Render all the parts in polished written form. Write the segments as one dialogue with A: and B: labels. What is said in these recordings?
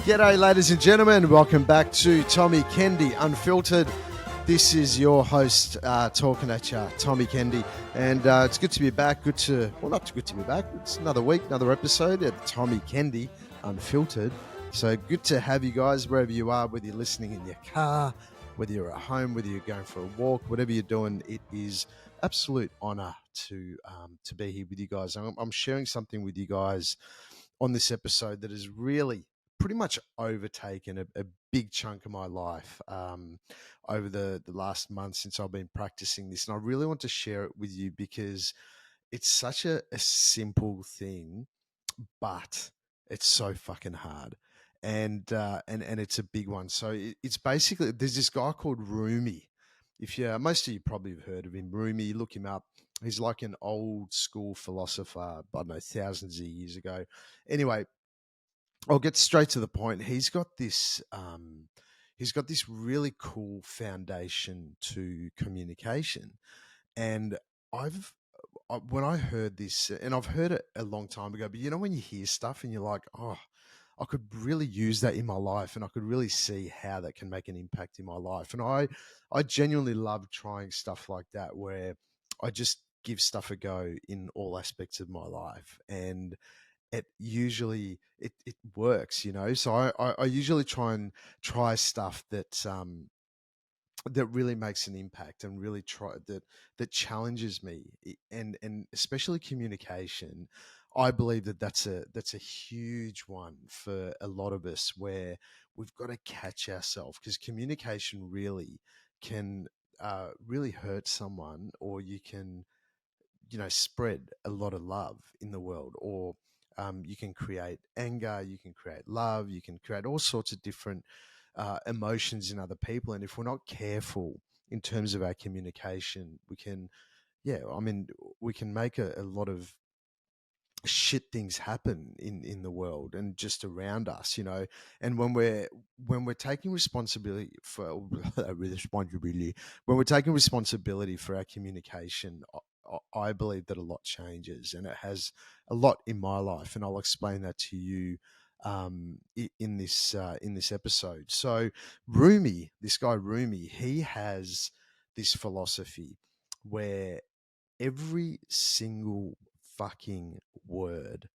A: G'day, ladies and gentlemen. Welcome back to Tommy Kendi Unfiltered. This is your host talking at you, Tommy Kendi. And it's good to be back. Not good to be back. It's another week, another episode at Tommy Kendi Unfiltered. So good to have you guys wherever you are, whether you're listening in your car, whether you're at home, whether you're going for a walk, whatever you're doing. It is absolute honor to be here with you guys. I'm sharing something with you guys on this episode that has really pretty much overtaken a big chunk of my life over the last month since I've been practicing this. And I really want to share it with you because it's such a simple thing, but it's so fucking hard. And it's a big one. So it's basically, there's this guy called Rumi. Most of you probably have heard of him. Rumi, look him up. He's like an old school philosopher, I don't know, thousands of years ago. Anyway, I'll get straight to the point. He's got this really cool foundation to communication, and when I heard this, and I've heard it a long time ago, but when you hear stuff and you're like, oh, I could really use that in my life, and I could really see how that can make an impact in my life. And I genuinely love trying stuff like that, where I just give stuff a go in all aspects of my life, and it works. So I usually try stuff that really makes an impact and really that challenges me, and especially communication. I believe that's a huge one for a lot of us, where we've got to catch ourselves, because communication really can really hurt someone, or you can spread a lot of love in the world, or you can create anger, you can create love, you can create all sorts of different emotions in other people. And if we're not careful in terms of our communication, we can make a lot of shit things happen in the world and just around us. And when we're taking responsibility for responsibility when we're taking responsibility for our communication, I believe that a lot changes, and it has a lot in my life, and I'll explain that to you in this episode. So this guy Rumi, he has this philosophy where every single fucking word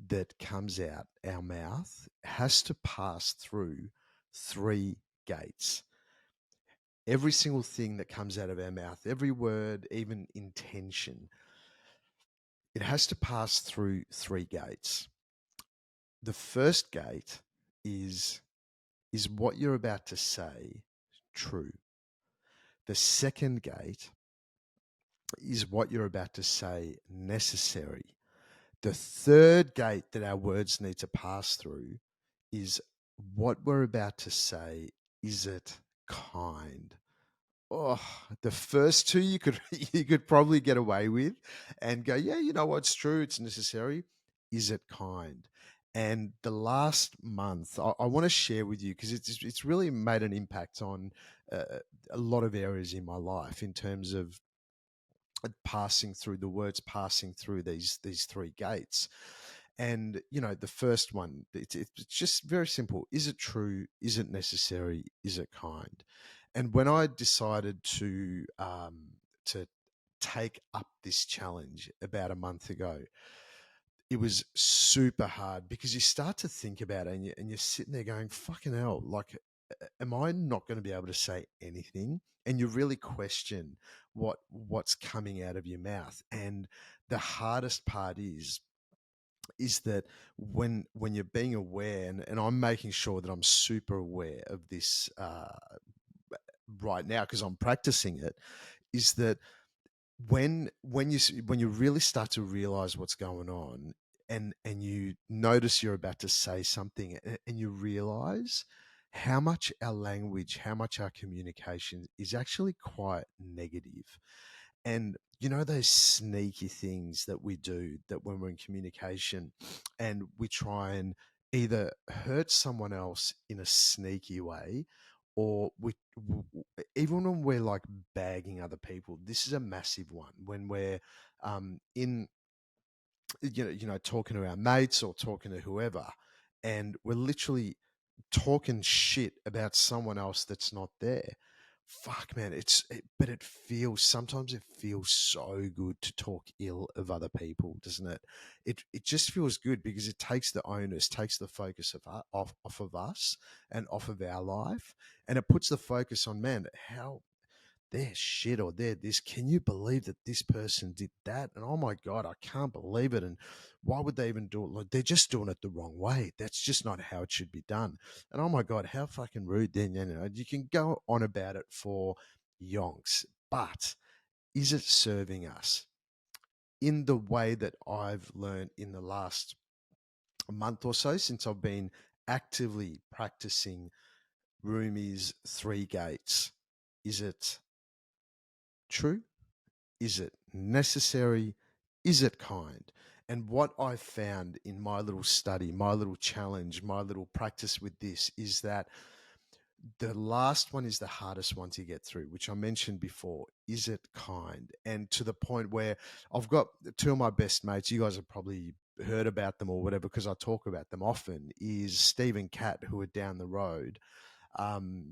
A: that comes out our mouth has to pass through three gates. Every single thing that comes out of our mouth, every word, even intention, it has to pass through three gates. The first gate is what you're about to say true? The second gate is what you're about to say necessary? The third gate that our words need to pass through is what we're about to say, is it kind? Oh, the first two you could you could probably get away with and go, yeah, you know what's true, it's necessary. Is it kind? And the last month, I want to share with you, because it's really made an impact on uh, a lot of areas in my life, in terms of the words passing through these three gates. And the first one, it's just very simple. Is it true? Is it necessary? Is it kind? And when I decided to take up this challenge about a month ago, it was super hard, because you start to think about it, and you're sitting there going, fucking hell, like, am I not going to be able to say anything? And you really question what's coming out of your mouth. And the hardest part is that when you're being aware, and I'm making sure that I'm super aware of this right now, because I'm practicing it, is that when you really start to realize what's going on, and you notice you're about to say something, and you realize how much our language, how much our communication is actually quite negative. And those sneaky things that we do, that when we're in communication, and we try and either hurt someone else in a sneaky way, or even when we're like bagging other people. This is a massive one. When we're in talking to our mates or talking to whoever, and we're literally talking shit about someone else that's not there. Fuck, man, but it feels, sometimes it feels so good to talk ill of other people, doesn't it? It just feels good because it takes the onus, takes the focus off of us and off of our life, and it puts the focus on, man, how they're shit or they're this. Can you believe that this person did that? And oh my God, I can't believe it. And why would they even do it? Like, they're just doing it the wrong way. That's just not how it should be done. And oh my God, how fucking rude. Then, you know, you can go on about it for yonks, but is it serving us in the way that I've learned in the last month or so since I've been actively practicing Rumi's three gates? Is it true? Is it necessary? Is it kind? And what I found in my little study, my little challenge, my little practice with this is that the last one is the hardest one to get through, which I mentioned before. Is it kind? And to the point where I've got two of my best mates, you guys have probably heard about them or whatever because I talk about them often, is Steve and Kat, who are down the road.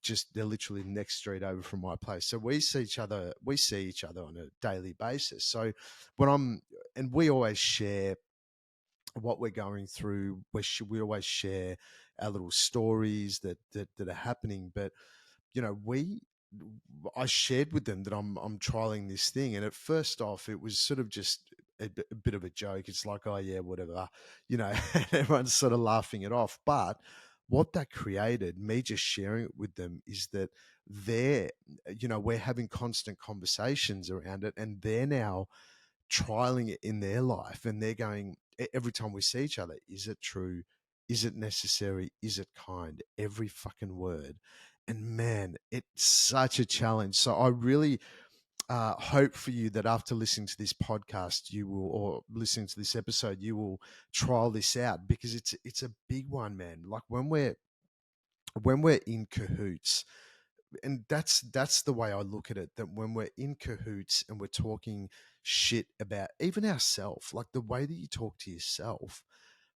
A: Just they're literally the next street over from my place. So we see each other on a daily basis. So when and we always share what we're going through. We always share our little stories that are happening. But you know, I shared with them that I'm trialing this thing, and at first off, it was sort of just a bit of a joke. It's like, oh yeah, whatever, you know, everyone's sort of laughing it off. But what that created, me just sharing it with them, is that they're, you know, we're having constant conversations around it, and they're now trialing it in their life, and they're going every time we see each other, is it true? Is it necessary? Is it kind? Every fucking word. And man, it's such a challenge. So I really hope for you that after listening to this podcast, you will, or listening to this episode, you will trial this out because it's a big one, man. Like when we're in cahoots, and that's the way I look at it, that when we're in cahoots and we're talking shit about even ourselves, like the way that you talk to yourself,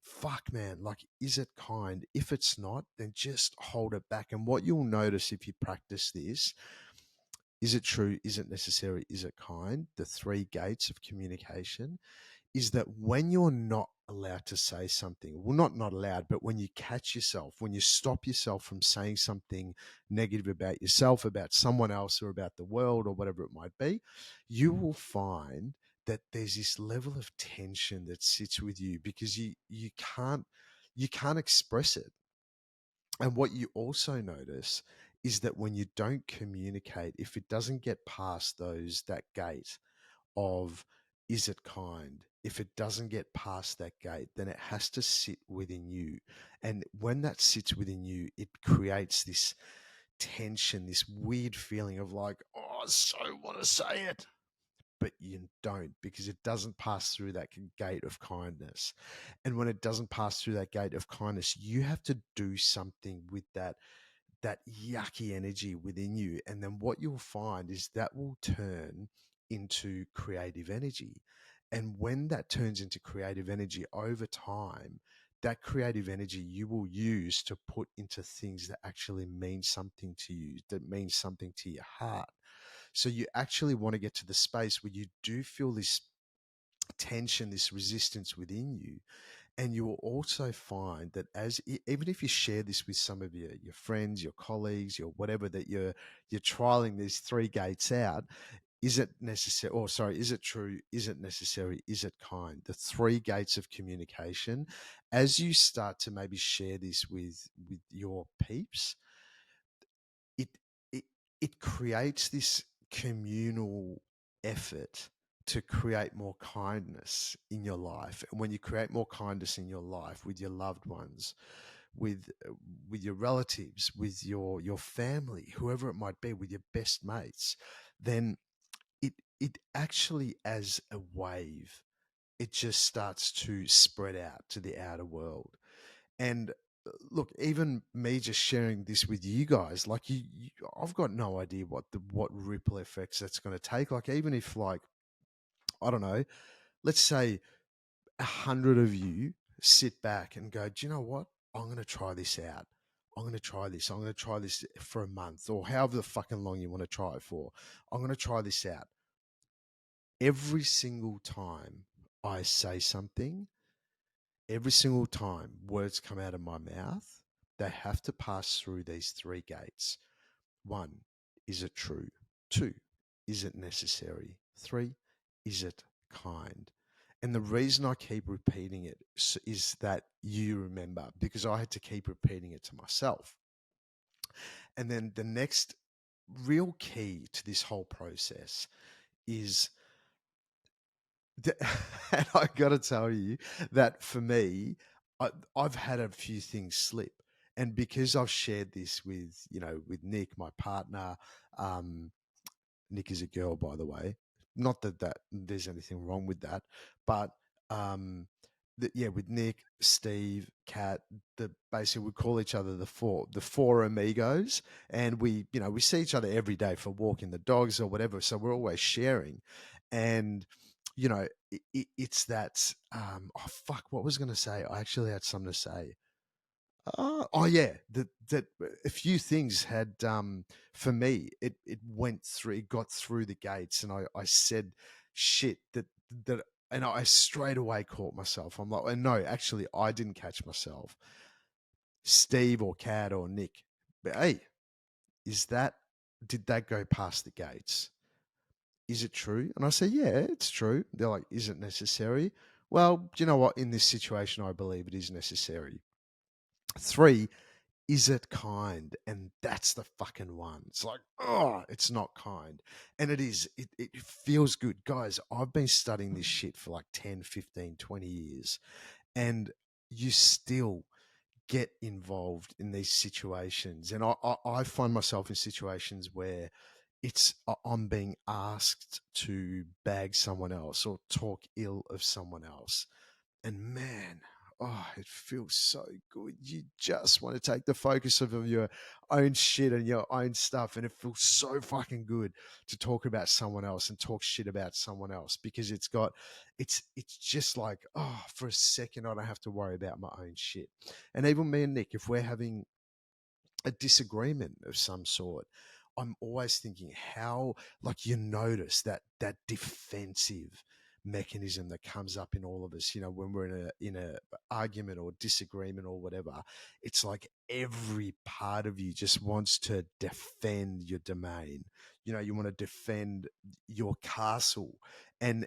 A: fuck man, like, is it kind? If it's not, then just hold it back. And what you'll notice if you practice this, is it true, is it necessary, is it kind, the three gates of communication, is that when you're not allowed to say something, well, not allowed, but when you catch yourself, when you stop yourself from saying something negative about yourself, about someone else, or about the world, or whatever it might be, you will find that there's this level of tension that sits with you because you can't express it. And what you also notice is that when you don't communicate, if it doesn't get past that gate of, is it kind? If it doesn't get past that gate, then it has to sit within you. And when that sits within you, it creates this tension, this weird feeling of like, oh, I so want to say it, but you don't, because it doesn't pass through that gate of kindness. And when it doesn't pass through that gate of kindness, you have to do something with that yucky energy within you. And then what you'll find is that will turn into creative energy. And when that turns into creative energy over time, that creative energy you will use to put into things that actually mean something to you, that means something to your heart. So you actually want to get to the space where you do feel this tension, this resistance within you. And you will also find that even if you share this with some of your friends, your colleagues, your whatever, that you're trialing these three gates out, is it necessary? Or sorry, is it true? Is it necessary? Is it kind? The three gates of communication. As you start to maybe share this with your peeps, it it it creates this communal effort to create more kindness in your life. And when you create more kindness in your life with your loved ones, with with your relatives, with your family, whoever it might be, with your best mates, then it actually, as a wave, it just starts to spread out to the outer world. And look, even me just sharing this with you guys, like I've got no idea what ripple effects that's going to take. Like, even if, like, I don't know, let's say 100 of you sit back and go, do you know what? I'm going to try this out. I'm going to try this. I'm going to try this for a month or however the fucking long you want to try it for. I'm going to try this out. Every single time I say something, every single time words come out of my mouth, they have to pass through these three gates. One, is it true? Two, is it necessary? Three, is it kind? And the reason I keep repeating it is that you remember, because I had to keep repeating it to myself. And then the next real key to this whole process is and I got to tell you that for me, I've had a few things slip, and because I've shared this with with Nick, my partner. Um, Nick is a girl, by the way. Not that there's anything wrong with that, but um, yeah, with Nick, Steve, Kat, basically we call each other the four amigos, and we see each other every day for walking the dogs or whatever. So we're always sharing, and it's that. Oh fuck, what was I going to say? I actually had something to say. Oh yeah, that a few things had for me. It went through, it got through the gates, and I said shit that, and I straight away caught myself. I'm like, oh, no, actually, I didn't catch myself. Steve or Kat or Nick, but hey, is that did that go past the gates? Is it true? And I say, yeah, it's true. They're like, is it necessary? Well, do you know what? In this situation, I believe it is necessary. Three, is it kind? And that's the fucking one. It's like, oh, it's not kind. And it is. It feels good. Guys, I've been studying this shit for like 10, 15, 20 years. And you still get involved in these situations. And I find myself in situations where I'm being asked to bag someone else or talk ill of someone else. And man, oh, it feels so good. You just want to take the focus of your own shit and your own stuff. And it feels so fucking good to talk about someone else and talk shit about someone else, because it's just like, oh, for a second, I don't have to worry about my own shit. And even me and Nick, if we're having a disagreement of some sort, I'm always thinking how, like, you notice that defensive mechanism that comes up in all of us, when we're in a argument or disagreement or whatever. It's like every part of you just wants to defend your domain. You want to defend your castle, and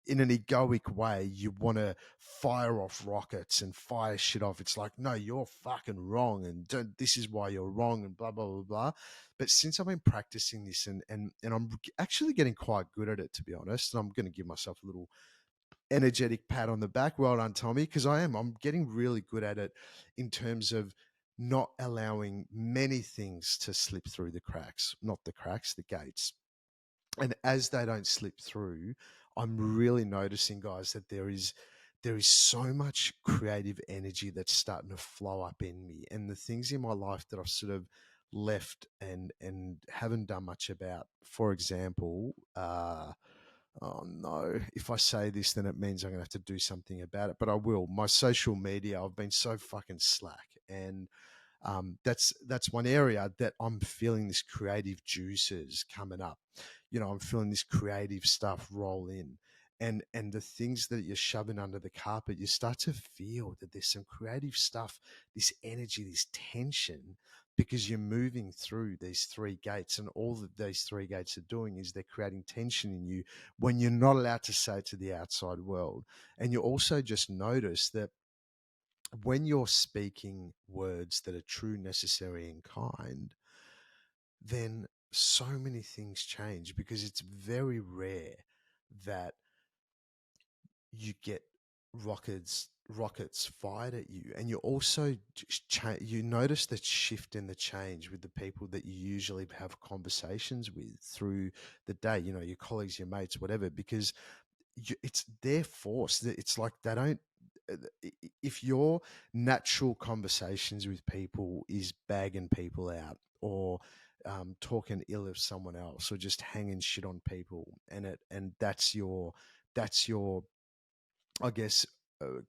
A: in an egoic way, you want to fire off rockets and fire shit off. It's like, no, you're fucking wrong, and this is why you're wrong, and blah blah blah blah. But since I've been practicing this, and I'm actually getting quite good at it, to be honest, and I'm going to give myself a little energetic pat on the back. Well done, Tommy, because I'm getting really good at it in terms of not allowing many things to slip through the cracks, not the cracks, the gates. And as they don't slip through, I'm really noticing, guys, that there is so much creative energy that's starting to flow up in me, and the things in my life that I've sort of left and haven't done much about. For example, oh no, if I say this, then it means I'm gonna have to do something about it, but I will. My social media, I've been so fucking slack, and that's one area that I'm feeling this creative juices coming up. I'm feeling this creative stuff roll in, and the things that you're shoving under the carpet, you start to feel that there's some creative stuff, this energy, this tension, because you're moving through these three gates, and all that these three gates are doing is they're creating tension in you when you're not allowed to say it to the outside world. And you also just notice that when you're speaking words that are true, necessary, and kind, then so many things change, because it's very rare that you get rockets fired at you, and you also you notice that shift in the change with the people that you usually have conversations with through the day, your colleagues, your mates, whatever, because it's their force. It's like they don't. If your natural conversations with people is bagging people out, or talking ill of someone else, or just hanging shit on people, and that's your, I guess,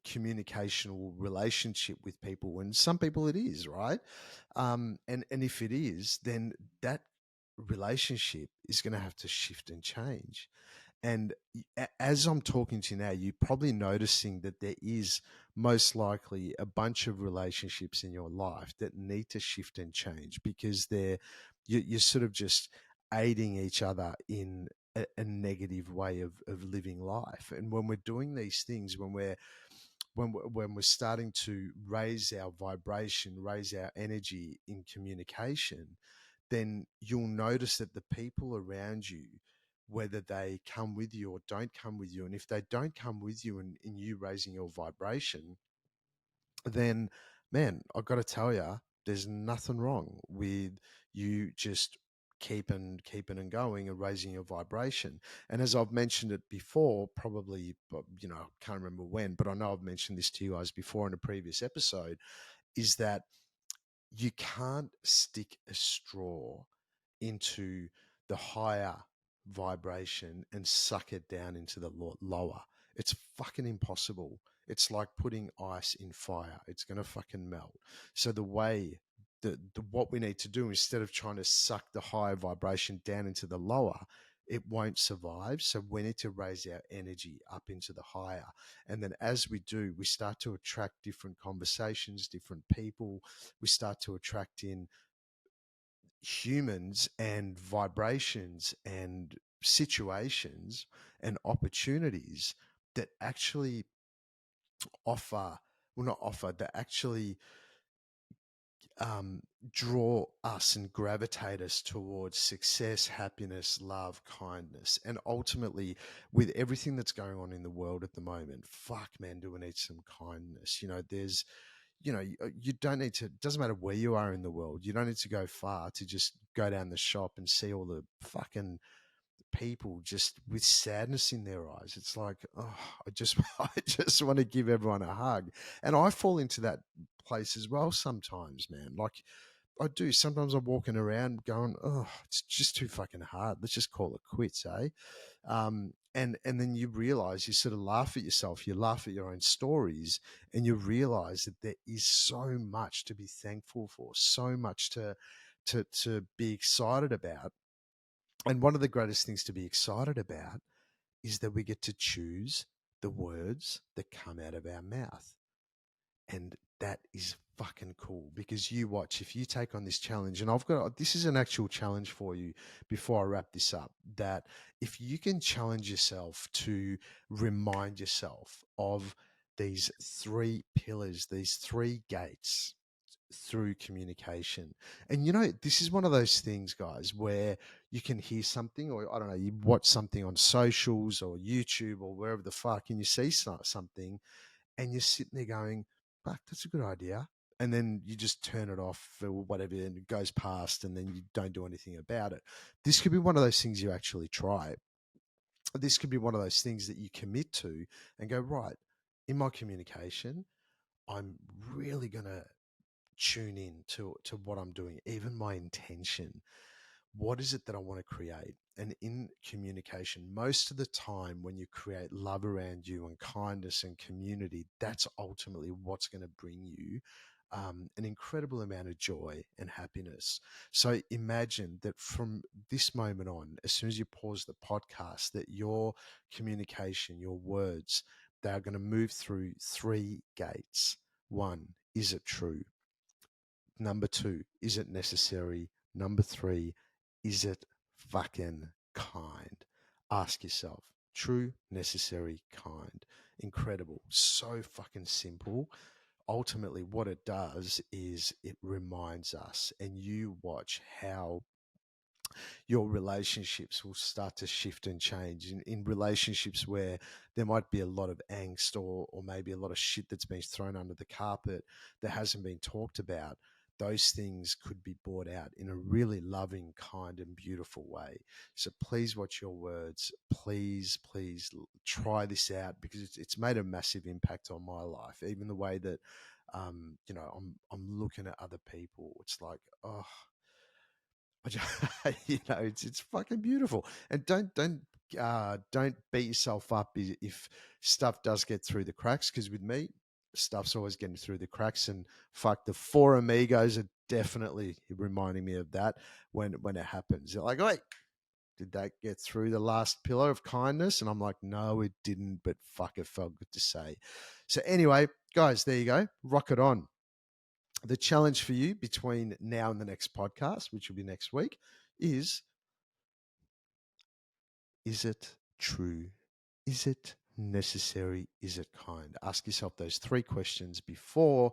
A: communicational relationship with people, and some people it is, right? And if it is, then that relationship is going to have to shift and change. And as I'm talking to you now, you're probably noticing that there is most likely a bunch of relationships in your life that need to shift and change, because you're sort of just aiding each other in a negative way of living life. And when we're doing these things, when we're starting to raise our vibration, raise our energy in communication, then you'll notice that the people around you, whether they come with you or don't come with you, and if they don't come with you in you raising your vibration, then man, I've got to tell you, there's nothing wrong with you just keeping and going and raising your vibration. And as I've mentioned it before, probably, I can't remember when, but I know I've mentioned this to you guys before in a previous episode, is that you can't stick a straw into the higher vibration and suck it down into the lower. It's fucking impossible. It's like putting ice in fire. It's going to fucking melt. So what we need to do, instead of trying to suck the higher vibration down into the lower, it won't survive. So we need to raise our energy up into the higher. And then as we do, we start to attract different conversations, different people. We start to attract in humans and vibrations and situations and opportunities that actually offer, well, not offer, that actually um, draw us and gravitate us towards success, happiness, love, kindness. And ultimately, with everything that's going on in the world at the moment, fuck, man, do we need some kindness? You don't need to, it doesn't matter where you are in the world, you don't need to go far to just go down the shop and see all the fucking people just with sadness in their eyes. It's like, oh, I just want to give everyone a hug. And I fall into that place as well sometimes, man. Like I do. Sometimes I'm walking around going, oh, it's just too fucking hard. Let's just call it quits, eh? And then you realize, you sort of laugh at yourself, you laugh at your own stories, and you realize that there is so much to be thankful for, so much to be excited about. And one of the greatest things to be excited about is that we get to choose the words that come out of our mouth. And that is fucking cool, because you watch, if you take on this challenge, and this is an actual challenge for you before I wrap this up, that if you can challenge yourself to remind yourself of these three pillars, these three gates through communication. And this is one of those things, guys, where you can hear something, or I don't know, you watch something on socials or YouTube or wherever the fuck, and you see something, and you're sitting there going, fuck, that's a good idea. And then you just turn it off or whatever, and it goes past, and then you don't do anything about it. This could be one of those things you actually try. This could be one of those things that you commit to and go, right, in my communication, I'm really going to tune in to what I'm doing, even my intention. What is it that I want to create? And in communication, most of the time, when you create love around you and kindness and community, that's ultimately what's going to bring you an incredible amount of joy and happiness. So imagine that from this moment on, as soon as you pause the podcast, that your communication, your words, they are going to move through three gates. One, is it true? Number two, is it necessary? Number three, is it fucking kind? Ask yourself. True, necessary, kind. Incredible. So fucking simple. Ultimately, what it does is it reminds us, and you watch how your relationships will start to shift and change. In relationships where there might be a lot of angst, or maybe a lot of shit that's been thrown under the carpet that hasn't been talked about, those things could be brought out in a really loving, kind, and beautiful way. So please watch your words. Please, please try this out, because it's made a massive impact on my life. Even the way that, I'm looking at other people. It's like, oh, I just, it's fucking beautiful. And don't don't beat yourself up if stuff does get through the cracks. Because with me, stuff's always getting through the cracks, and fuck, the four amigos are definitely reminding me of that when it happens. They're like, wait, did that get through the last pillar of kindness? And I'm like, no, it didn't, but fuck, it felt good to say. So anyway, guys, there you go. Rock it on. The challenge for you between now and the next podcast, which will be next week, is it true? Is it necessary? Is it kind? Ask yourself those three questions before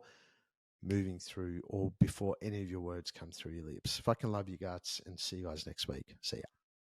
A: moving through or before any of your words come through your lips. Fucking love you guts and see you guys next week. See ya.